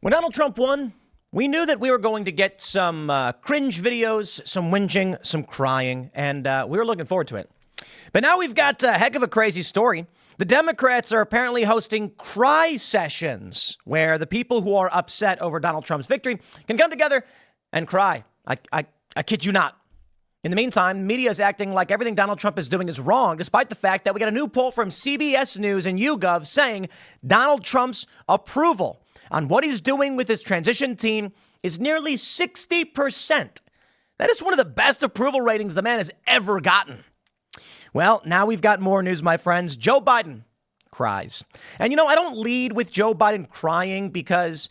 When Donald Trump won, we knew that we were going to get some cringe videos, some whinging, some crying, and we were looking forward to it. But now we've got a heck of a crazy story. The Democrats are apparently hosting cry sessions where the people who are upset over Donald Trump's victory can come together and cry. I kid you not. In the meantime, media is acting like everything Donald Trump is doing is wrong, despite the fact that we got a new poll from CBS News and YouGov saying Donald Trump's approval on what he's doing with his transition team is nearly 60%. That is one of the best approval ratings the man has ever gotten. Well, now we've got more news, my friends. Joe Biden cries. And, I don't lead with Joe Biden crying because,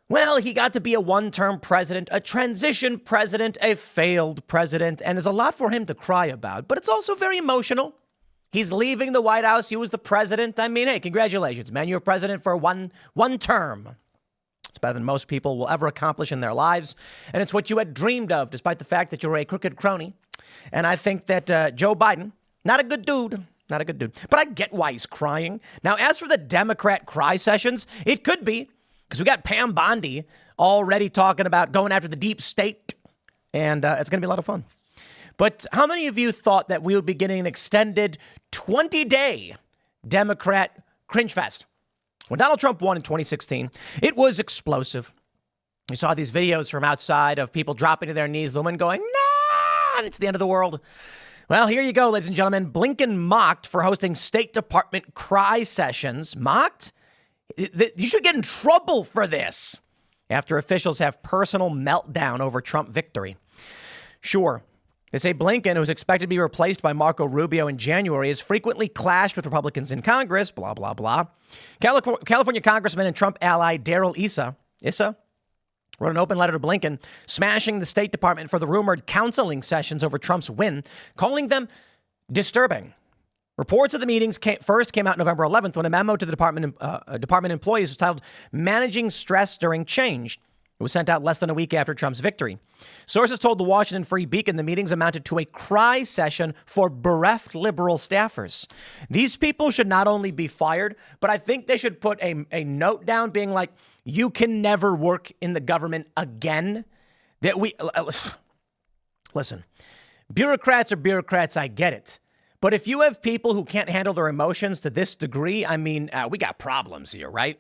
well, he got to be a one-term president, a transition president, a failed president, and there's a lot for him to cry about. But it's also very emotional. He's leaving the White House. He was the president. I mean, hey, congratulations, man. You're president for one term. It's better than most people will ever accomplish in their lives. And it's what you had dreamed of, despite the fact that you're a crooked crony. And I think that Joe Biden, not a good dude. But I get why he's crying. Now, as for the Democrat cry sessions, it could be because we got Pam Bondi already talking about going after the deep state. And it's going to be a lot of fun. But how many of you thought that we would be getting an extended 20-day Democrat cringe fest? When Donald Trump won in 2016, it was explosive. We saw these videos from outside of people dropping to their knees, the women going, "No!" and it's the end of the world. Well, here you go, ladies and gentlemen. Blinken mocked for hosting State Department cry sessions. Mocked? You should get in trouble for this after officials have personal meltdown over Trump victory. Sure. They say Blinken, who's expected to be replaced by Marco Rubio in January, has frequently clashed with Republicans in Congress, blah, blah, blah. California Congressman and Trump ally Darrell Issa wrote an open letter to Blinken, smashing the State Department for the rumored counseling sessions over Trump's win, calling them disturbing. Reports of the meetings first came out November 11th when a memo to the department employees was titled Managing Stress During Change. It was sent out less than a week after Trump's victory. Sources told the Washington Free Beacon the meetings amounted to a cry session for bereft liberal staffers. These people should not only be fired, but I think they should put a note down being like, you can never work in the government again. Listen, bureaucrats are bureaucrats, I get it. But if you have people who can't handle their emotions to this degree, I mean, we got problems here, right?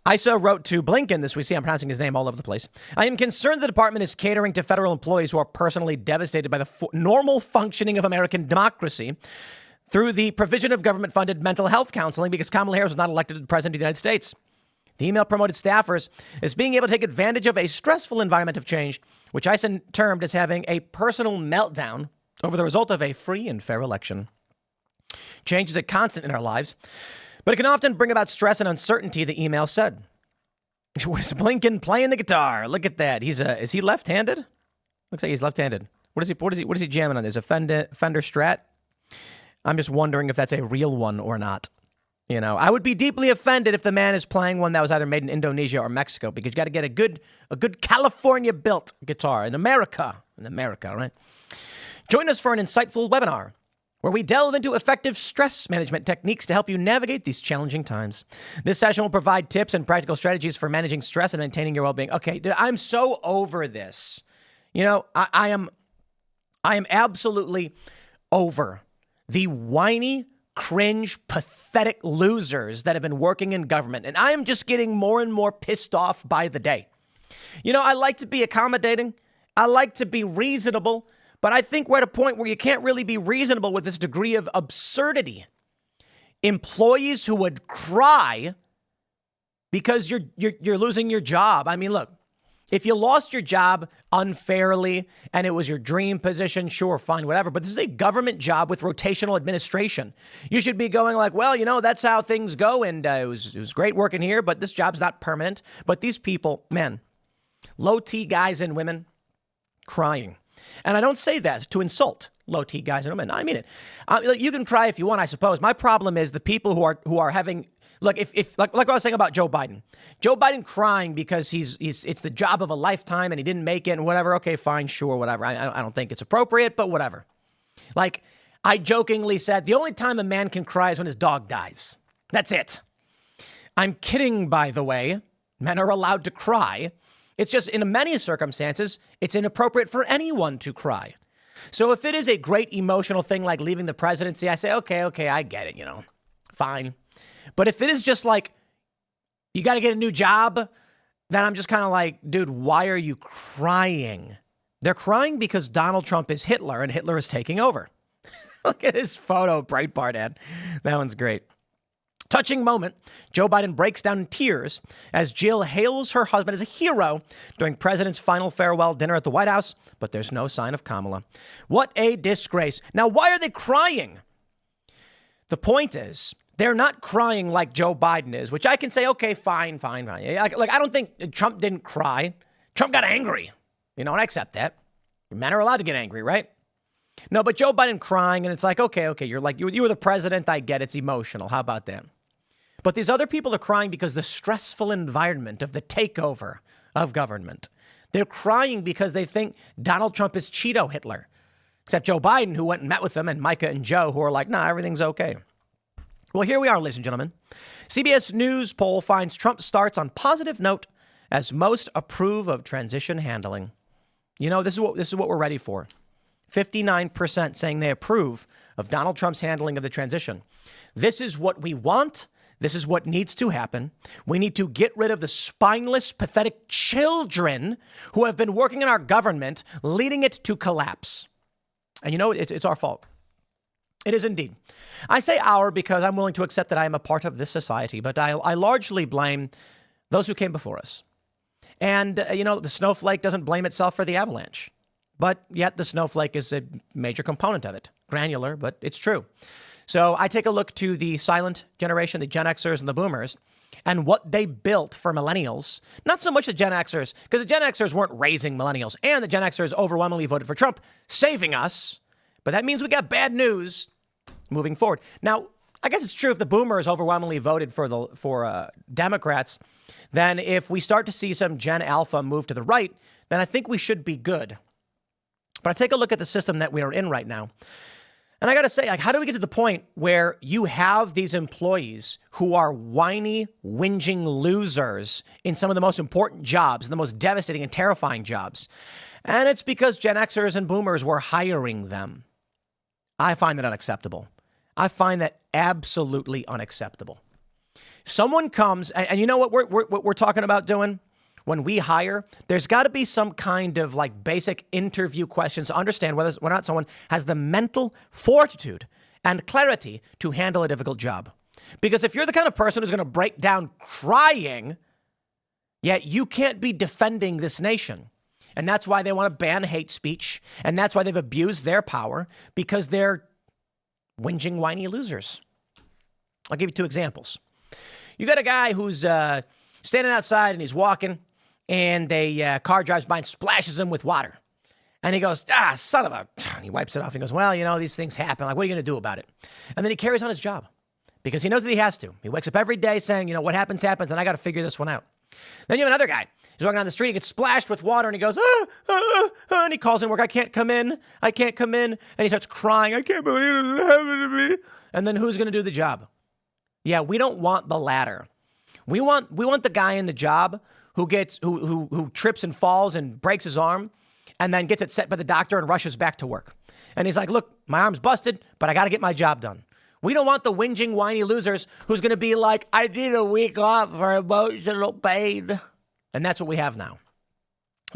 Issa wrote to Blinken this week. See, I'm pronouncing his name all over the place. I am concerned the department is catering to federal employees who are personally devastated by the normal functioning of American democracy through the provision of government-funded mental health counseling because Kamala Harris was not elected president of the United States. The email promoted staffers as being able to take advantage of a stressful environment of change, which Issa termed as having a personal meltdown over the result of a free and fair election. Change is a constant in our lives, but it can often bring about stress and uncertainty, the email said. Was Blinken playing the guitar? Look at that. Is he left-handed? Looks like he's left-handed. What is he jamming on? There's a Fender Strat. I'm just wondering if that's a real one or not. I would be deeply offended if the man is playing one that was either made in Indonesia or Mexico, because you got to get a good California-built guitar in America, right? Join us for an insightful webinar where we delve into effective stress management techniques to help you navigate these challenging times. This session will provide tips and practical strategies for managing stress and maintaining your well-being. Okay, dude, I'm so over this. I am absolutely over the whiny, cringe, pathetic losers that have been working in government. And I am just getting more and more pissed off by the day. I like to be accommodating. I like to be reasonable. But I think we're at a point where you can't really be reasonable with this degree of absurdity. Employees who would cry because you're losing your job. I mean, look, if you lost your job unfairly and it was your dream position, sure, fine, whatever. But this is a government job with rotational administration. You should be going like, well, that's how things go. And it was great working here, but this job's not permanent. But these people, man, low T guys and women crying. And I don't say that to insult low T guys and women. I mean it. You can cry if you want, I suppose. My problem is the people who are having, look, if like what I was saying about Joe Biden. Joe Biden crying because it's the job of a lifetime and he didn't make it and whatever. Okay, fine, sure, whatever. I don't think it's appropriate, but whatever. Like I jokingly said, the only time a man can cry is when his dog dies. That's it. I'm kidding, by the way. Men are allowed to cry. It's just in many circumstances, it's inappropriate for anyone to cry. So if it is a great emotional thing like leaving the presidency, I say, okay, I get it, fine. But if it is just like, you got to get a new job, then I'm just kind of like, dude, why are you crying? They're crying because Donald Trump is Hitler and Hitler is taking over. Look at his photo, Breitbart ad. That one's great. Touching moment, Joe Biden breaks down in tears as Jill hails her husband as a hero during president's final farewell dinner at the White House, but there's no sign of Kamala. What a disgrace. Now, why are they crying? The point is, they're not crying like Joe Biden is, which I can say, okay, fine. Like, I don't think Trump didn't cry. Trump got angry, and I accept that. Men are allowed to get angry, right? No, but Joe Biden crying, and it's like, okay, you're like, you were the president. I get it's emotional. How about that? But these other people are crying because the stressful environment of the takeover of government. They're crying because they think Donald Trump is Cheeto Hitler. Except Joe Biden, who went and met with them, and Micah and Joe, who are like, nah, everything's okay. Well, here we are, ladies and gentlemen. CBS News poll finds Trump starts on positive note as most approve of transition handling. This is what we're ready for. 59% saying they approve of Donald Trump's handling of the transition. This is what we want. This is what needs to happen. We need to get rid of the spineless, pathetic children who have been working in our government, leading it to collapse. And it's our fault. It is indeed. I say our because I'm willing to accept that I am a part of this society, but I largely blame those who came before us. And, the snowflake doesn't blame itself for the avalanche, but yet the snowflake is a major component of it. Granular, but it's true. So I take a look to the silent generation, the Gen Xers and the Boomers, and what they built for millennials. Not so much the Gen Xers, because the Gen Xers weren't raising millennials, and the Gen Xers overwhelmingly voted for Trump, saving us. But that means we got bad news moving forward. Now, I guess it's true if the Boomers overwhelmingly voted for Democrats, then if we start to see some Gen Alpha move to the right, then I think we should be good. But I take a look at the system that we are in right now. And I got to say, how do we get to the point where you have these employees who are whiny, whinging losers in some of the most important jobs, the most devastating and terrifying jobs? And it's because Gen Xers and Boomers were hiring them. I find that unacceptable. I find that absolutely unacceptable. Someone comes, and you know what we're talking about doing? When we hire, there's got to be some kind of basic interview questions to understand whether or not someone has the mental fortitude and clarity to handle a difficult job. Because if you're the kind of person who's going to break down crying, yet you can't be defending this nation. And that's why they want to ban hate speech. And that's why they've abused their power, because they're whinging, whiny losers. I'll give you two examples. You got a guy who's standing outside and he's walking, and a car drives by and splashes him with water. And he goes, son of a... And he wipes it off and goes, well, these things happen. What are you going to do about it? And then he carries on his job because he knows that he has to. He wakes up every day saying, what happens, happens, and I got to figure this one out. Then you have another guy. He's walking down the street, he gets splashed with water, and he goes, and he calls in work, I can't come in. And he starts crying, I can't believe this is happening to me. And then who's going to do the job? Yeah, we don't want the latter. We want the guy in the job who trips and falls and breaks his arm and then gets it set by the doctor and rushes back to work. And he's like, look, my arm's busted, but I got to get my job done. We don't want the whinging, whiny losers who's going to be like, I need a week off for emotional pain. And that's what we have now.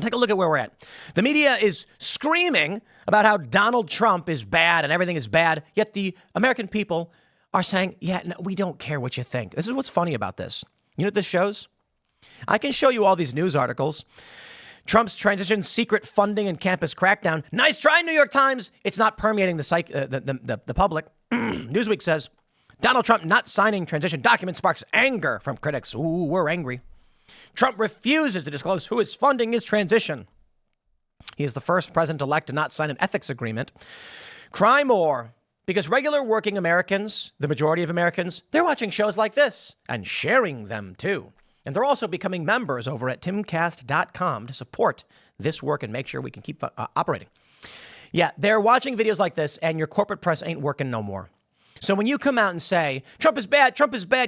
Take a look at where we're at. The media is screaming about how Donald Trump is bad and everything is bad, yet the American people are saying, yeah, no, we don't care what you think. This is what's funny about this. You know what this shows? I can show you all these news articles. Trump's transition, secret funding, and campus crackdown. Nice try, New York Times. It's not permeating the public. Newsweek says, Donald Trump not signing transition document sparks anger from critics. Ooh, we're angry. Trump refuses to disclose who is funding his transition. He is the first president-elect to not sign an ethics agreement. Cry more. Because regular working Americans, the majority of Americans, they're watching shows like this and sharing them too. And they're also becoming members over at timcast.com to support this work and make sure we can keep operating. Yeah, they're watching videos like this, and your corporate press ain't working no more. So when you come out and say, Trump is bad,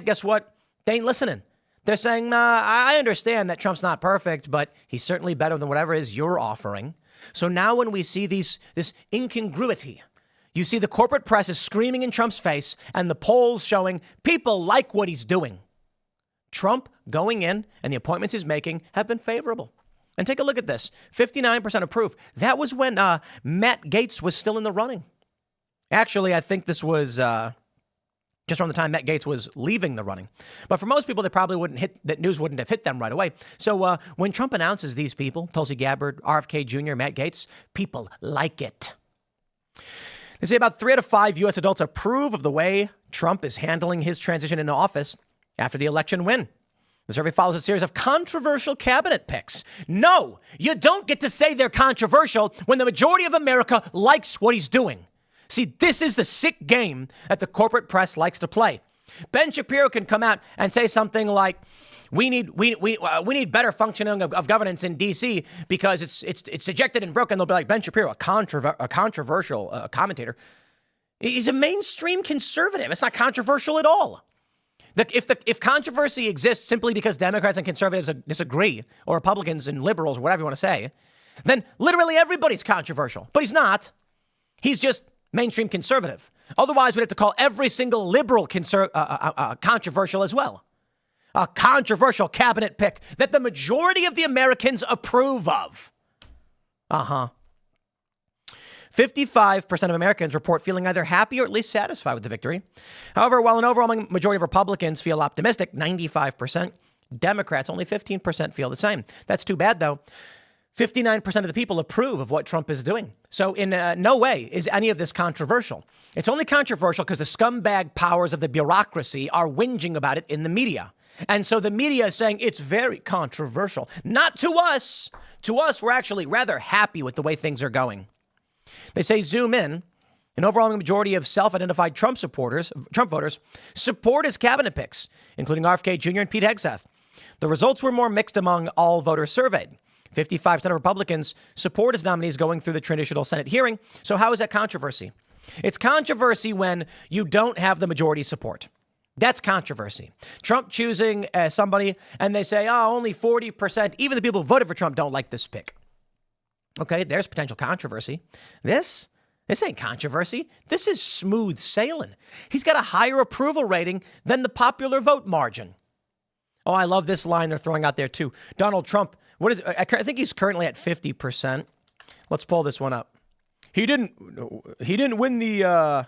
guess what? They ain't listening. They're saying, I understand that Trump's not perfect, but he's certainly better than whatever it is you're offering. So now when we see this incongruity, you see the corporate press is screaming in Trump's face and the polls showing people like what he's doing. Trump going in and the appointments he's making have been favorable. And take a look at this. 59% approve. That was when Matt Gaetz was still in the running. Actually, I think this was just around the time Matt Gaetz was leaving the running. But for most people, that news wouldn't have hit them right away. So when Trump announces these people, Tulsi Gabbard, RFK Jr., Matt Gaetz, people like it. They say about 3 out of 5 U.S. adults approve of the way Trump is handling his transition into office after the election win. The survey follows a series of controversial cabinet picks. No, you don't get to say they're controversial when the majority of America likes what he's doing. See, this is the sick game that the corporate press likes to play. Ben Shapiro can come out and say something like, we need better functioning of governance in D.C. because it's dejected and broken. They'll be like, Ben Shapiro, a controversial commentator. He's a mainstream conservative. It's not controversial at all. If controversy exists simply because Democrats and conservatives disagree, or Republicans and liberals, or whatever you want to say, then literally everybody's controversial. But he's not. He's just mainstream conservative. Otherwise, we'd have to call every single liberal controversial as well. A controversial cabinet pick that the majority of the Americans approve of. 55% of Americans report feeling either happy or at least satisfied with the victory. However, while an overwhelming majority of Republicans feel optimistic, 95%, Democrats, only 15% feel the same. That's too bad, though. 59% of the people approve of what Trump is doing. So in no way is any of this controversial. It's only controversial because the scumbag powers of the bureaucracy are whinging about it in the media. And so the media is saying it's very controversial. Not to us. To us, we're actually rather happy with the way things are going. They say zoom in. An overwhelming majority of self-identified Trump voters, support his cabinet picks, including RFK Jr. and Pete Hegseth. The results were more mixed among all voters surveyed. 55% of Republicans support his nominees going through the traditional Senate hearing. So how is that controversy? It's controversy when you don't have the majority support. That's controversy. Trump choosing somebody and they say, only 40%, even the people who voted for Trump don't like this pick. Okay, there's potential controversy. This ain't controversy. This is smooth sailing. He's got a higher approval rating than the popular vote margin. Oh, I love this line they're throwing out there, too. Donald Trump, I think he's currently at 50%. Let's pull this one up. He didn't win the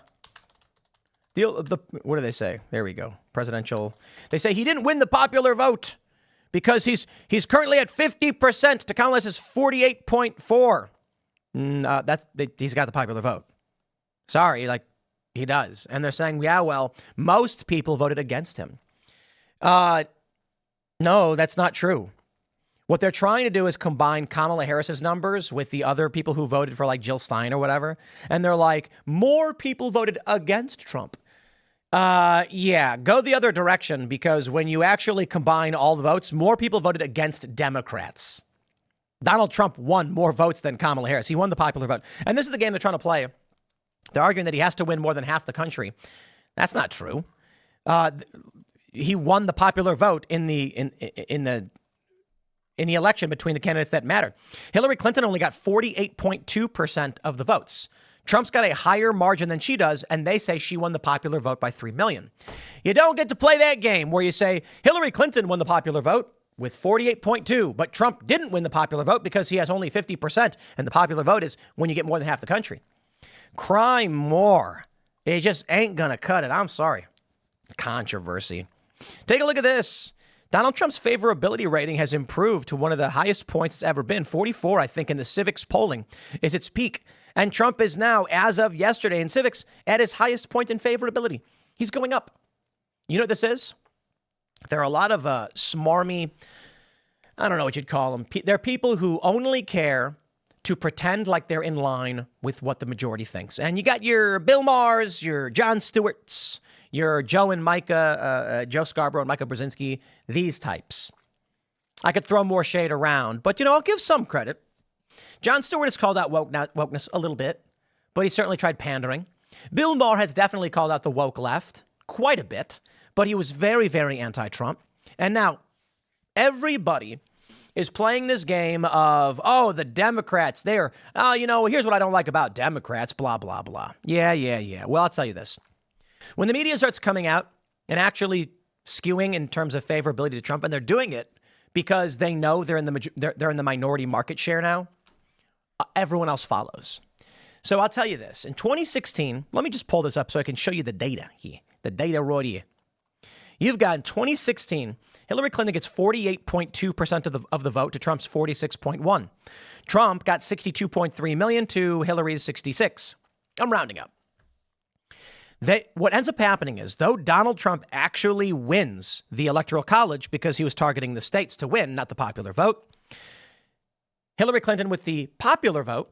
what do they say? There we go. Presidential. They say he didn't win the popular vote because he's currently at 50% to count less as 48.4. He's got the popular vote. Sorry, he does. And they're saying, yeah, well, most people voted against him. No, that's not true. What they're trying to do is combine Kamala Harris's numbers with the other people who voted for Jill Stein or whatever. And they're like, more people voted against Trump. Yeah, go the other direction, because when you actually combine all the votes, more people voted against Democrats. Donald Trump won more votes than Kamala Harris. He won the popular vote. And this is the game they're trying to play. They're arguing that he has to win more than half the country. That's not true. He won the popular vote in the election between the candidates that matter. Hillary Clinton only got 48.2% of the votes. Trump's got a higher margin than she does, and they say she won the popular vote by 3 million. You don't get to play that game where you say Hillary Clinton won the popular vote with 48.2, but Trump didn't win the popular vote because he has only 50%, and the popular vote is when you get more than half the country. Cry more. It just ain't gonna cut it. I'm sorry. Controversy. Take a look at this. Donald Trump's favorability rating has improved to one of the highest points it's ever been. 44, I think, in the civics polling is its peak. And Trump is now, as of yesterday in civics, at his highest point in favorability. He's going up. You know what this is? There are a lot of smarmy, I don't know what you'd call them. They're people who only care to pretend like they're in line with what the majority thinks. And you got your Bill Maher's, your Jon Stewart's, your Joe Scarborough and Micah Brzezinski, these types. I could throw more shade around, but, I'll give some credit. Jon Stewart has called out wokeness a little bit, but he certainly tried pandering. Bill Maher has definitely called out the woke left quite a bit, but he was very, very anti-Trump. And now Everybody is playing this game of, oh, the Democrats, here's what I don't like about Democrats, blah, blah, blah. Yeah. Well, I'll tell you this. When the media starts coming out and actually skewing in terms of favorability to Trump, and they're doing it because they know they're in the minority market share now, everyone else follows. So I'll tell you this. In 2016, let me just pull this up so I can show you the data here. The data right here. You've got in 2016, Hillary Clinton gets 48.2% of the vote to Trump's 46.1. Trump got 62.3 million to Hillary's 66. I'm rounding up. What ends up happening is, though Donald Trump actually wins the Electoral College because he was targeting the states to win, not the popular vote, Hillary Clinton, with the popular vote,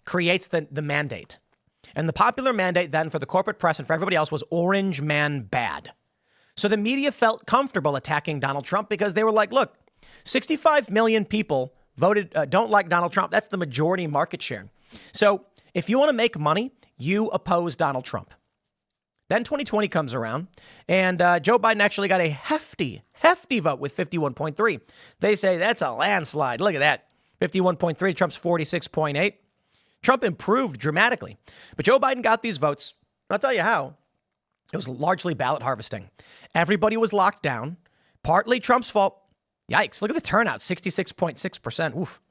creates the mandate. And the popular mandate then for the corporate press and for everybody else was orange man bad. So the media felt comfortable attacking Donald Trump because they were like, look, 65 million people voted, don't like Donald Trump. That's the majority market share. So if you want to make money, you oppose Donald Trump. Then 2020 comes around, and Joe Biden actually got a hefty vote with 51.3. They say that's a landslide. Look at that. 51.3, Trump's 46.8. Trump improved dramatically. But Joe Biden got these votes. I'll tell you how. It was largely ballot harvesting. Everybody was locked down. Partly Trump's fault. Yikes. Look at the turnout, 66.6%. Oof.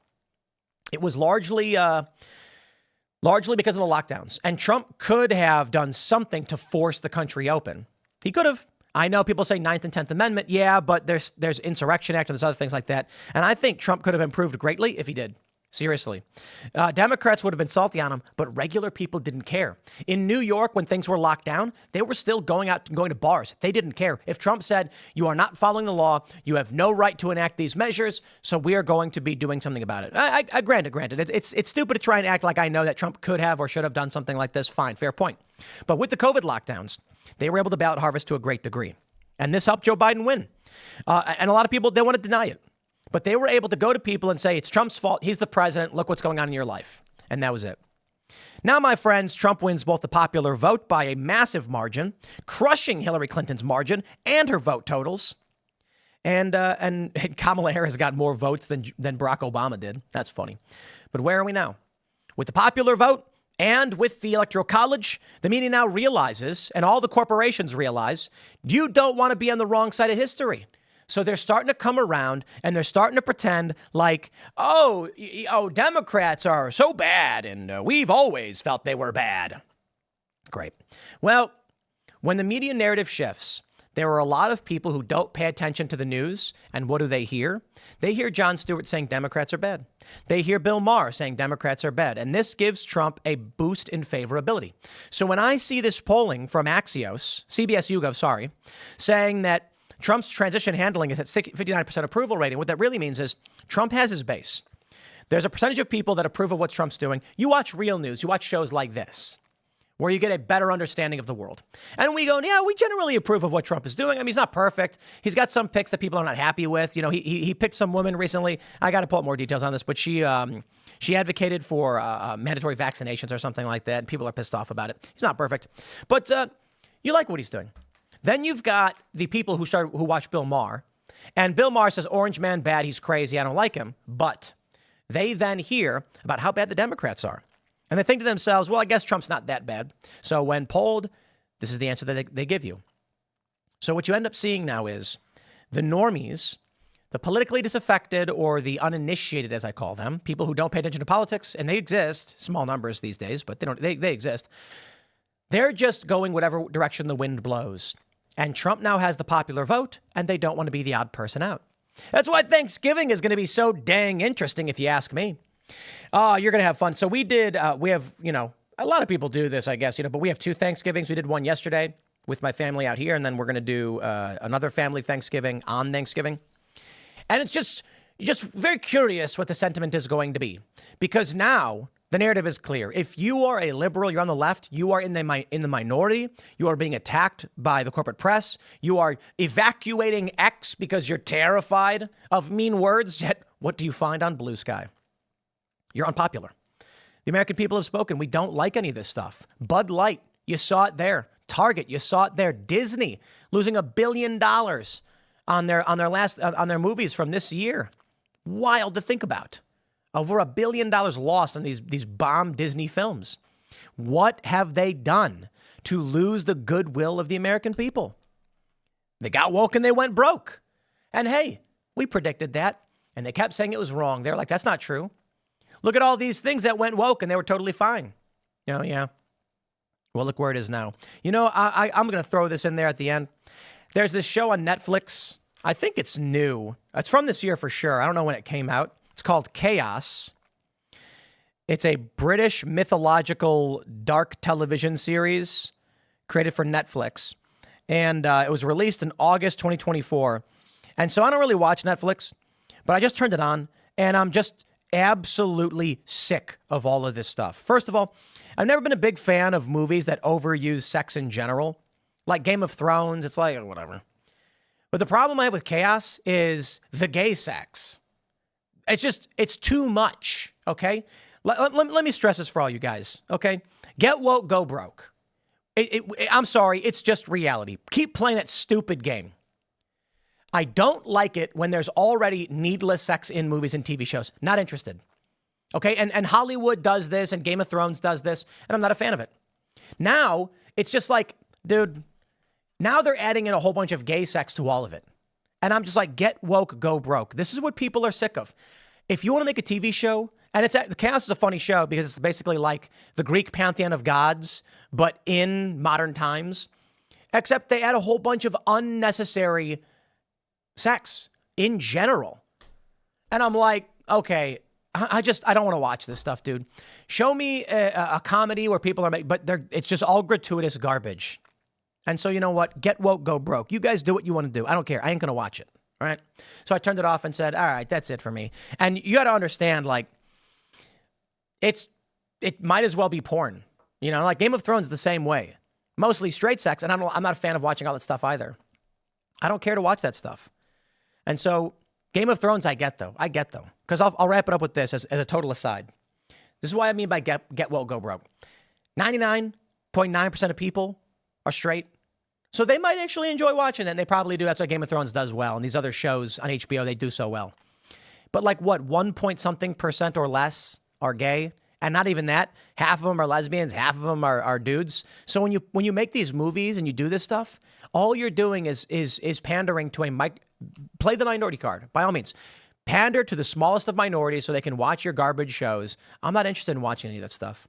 It was largely because of the lockdowns. And Trump could have done something to force the country open. He could have. I know people say 9th and 10th Amendment. Yeah, but there's Insurrection Act and there's other things like that. And I think Trump could have improved greatly if he did. Seriously. Democrats would have been salty on him, but regular people didn't care. In New York, when things were locked down, they were still going out and going to bars. They didn't care. If Trump said, you are not following the law, you have no right to enact these measures, so we are going to be doing something about it. I granted. It's stupid to try and act like I know that Trump could have or should have done something like this. Fine, fair point. But with the COVID lockdowns, they were able to ballot harvest to a great degree. And this helped Joe Biden win. And a lot of people, they want to deny it. But they were able to go to people and say, it's Trump's fault. He's the president. Look what's going on in your life. And that was it. Now, my friends, Trump wins both the popular vote by a massive margin, crushing Hillary Clinton's margin and her vote totals. And Kamala Harris got more votes than Barack Obama did. That's funny. But where are we now? With the popular vote and with the Electoral College, the media now realizes, and all the corporations realize, you don't want to be on the wrong side of history. So they're starting to come around and they're starting to pretend like, oh, Democrats are so bad and we've always felt they were bad. Great. Well, when the media narrative shifts, there are a lot of people who don't pay attention to the news. And what do they hear? They hear Jon Stewart saying Democrats are bad. They hear Bill Maher saying Democrats are bad. And this gives Trump a boost in favorability. So when I see this polling from Axios, CBS YouGov, saying that Trump's transition handling is at 59% approval rating. What that really means is Trump has his base. There's a percentage of people that approve of what Trump's doing. You watch real news. You watch shows like this, where you get a better understanding of the world. And we go, yeah, we generally approve of what Trump is doing. I mean, he's not perfect. He's got some picks that people are not happy with. You know, he picked some woman recently. I got to pull up more details on this, but she advocated for mandatory vaccinations or something like that. And people are pissed off about it. He's not perfect, but you like what he's doing. Then you've got the people who watch Bill Maher, and Bill Maher says, orange man bad, he's crazy, I don't like him. But they then hear about how bad the Democrats are. And they think to themselves, well, I guess Trump's not that bad. So when polled, this is the answer that they give you. So what you end up seeing now is the normies, the politically disaffected or the uninitiated, as I call them, people who don't pay attention to politics, and they exist, small numbers these days, but they exist. They're just going whatever direction the wind blows. And Trump now has the popular vote, and they don't want to be the odd person out. That's why Thanksgiving is going to be so dang interesting, if you ask me. You're going to have fun. So we have, a lot of people do this, I guess, but we have 2 Thanksgivings. We did one yesterday with my family out here, and then we're going to do another family Thanksgiving on Thanksgiving. And it's just very curious what the sentiment is going to be, because now the narrative is clear. If you are a liberal, you're on the left, you are in the minority, you are being attacked by the corporate press, you are evacuating X because you're terrified of mean words, yet what do you find on Blue Sky? You're unpopular. The American people have spoken. We don't like any of this stuff. Bud Light, you saw it there. Target, you saw it there. Disney, losing $1 billion on their movies from this year. Wild to think about. Over $1 billion lost on these bomb Disney films. What have they done to lose the goodwill of the American people? They got woke and they went broke. And hey, we predicted that. And they kept saying it was wrong. They're like, that's not true. Look at all these things that went woke and they were totally fine. Oh, yeah. Well, look where it is now. You know, I'm going to throw this in there at the end. There's this show on Netflix. I think it's new. It's from this year for sure. I don't know when it came out. It's called Chaos. It's a British mythological dark television series created for Netflix. And it was released in August 2024. And so I don't really watch Netflix, but I just turned it on, and I'm just absolutely sick of all of this stuff. First of all, I've never been a big fan of movies that overuse sex in general. Like Game of Thrones, it's like, whatever. But the problem I have with Chaos is the gay sex. It's too much, okay? Let me stress this for all you guys, okay? Get woke, go broke. I'm sorry, it's just reality. Keep playing that stupid game. I don't like it when there's already needless sex in movies and TV shows. Not interested. Okay, and Hollywood does this, and Game of Thrones does this, and I'm not a fan of it. Now, it's just like, dude, now they're adding in a whole bunch of gay sex to all of it. And I'm just like, get woke, go broke. This is what people are sick of. If you want to make a TV show, and Chaos is a funny show because it's basically like the Greek pantheon of gods, but in modern times, except they add a whole bunch of unnecessary sex in general. And I'm like, okay, I don't want to watch this stuff, dude. Show me a comedy where people are making, but it's just all gratuitous garbage. And so you know what? Get woke, go broke. You guys do what you want to do. I don't care. I ain't going to watch it. All right. So I turned it off and said, all right, that's it for me. And you got to understand, like, it might as well be porn. You know, like Game of Thrones the same way. Mostly straight sex. And I'm not a fan of watching all that stuff either. I don't care to watch that stuff. And so Game of Thrones, I get though. Because I'll wrap it up with this as a total aside. This is what I mean by get woke, go broke. 99.9% of people are straight. So they might actually enjoy watching it, and they probably do. That's why Game of Thrones does well. And these other shows on HBO, they do so well. But like what, 1% or less are gay? And not even that. Half of them are lesbians. Half of them are dudes. So when you make these movies and you do this stuff, all you're doing is pandering to play the minority card, by all means. Pander to the smallest of minorities so they can watch your garbage shows. I'm not interested in watching any of that stuff.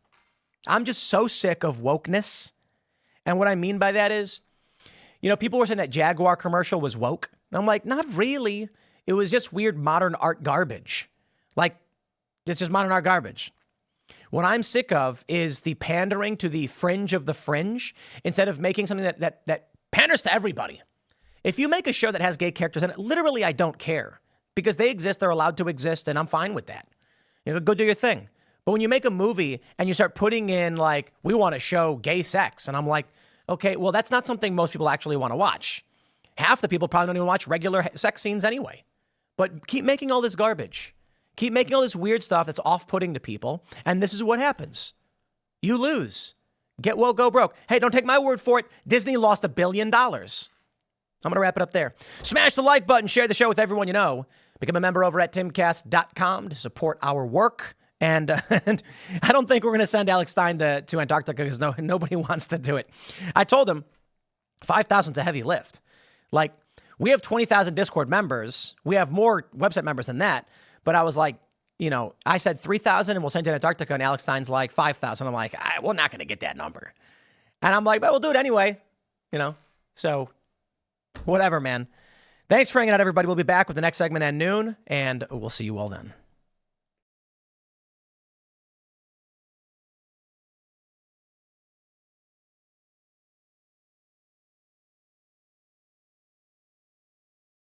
I'm just so sick of wokeness. And what I mean by that is, you know, people were saying that Jaguar commercial was woke. And I'm like, not really. It was just weird modern art garbage. Like, it's just modern art garbage. What I'm sick of is the pandering to the fringe of the fringe instead of making something that panders to everybody. If you make a show that has gay characters in it, literally, I don't care. Because they exist, they're allowed to exist, and I'm fine with that. You know, go do your thing. But when you make a movie and you start putting in, like, we want to show gay sex, and I'm like, okay, well, that's not something most people actually want to watch. Half the people probably don't even watch regular sex scenes anyway. But keep making all this garbage. Keep making all this weird stuff that's off-putting to people, and this is what happens. You lose. Get woke, go broke. Hey, don't take my word for it. Disney lost $1 billion. I'm going to wrap it up there. Smash the like button. Share the show with everyone you know. Become a member over at timcast.com to support our work. And I don't think we're going to send Alex Stein to Antarctica because nobody wants to do it. I told him 5,000 is a heavy lift. Like, we have 20,000 Discord members. We have more website members than that. But I was like, you know, I said 3,000 and we'll send you to Antarctica. And Alex Stein's like 5,000. I'm like, we're not going to get that number. And I'm like, but we'll do it anyway. You know, so whatever, man. Thanks for hanging out, everybody. We'll be back with the next segment at noon, and we'll see you all then.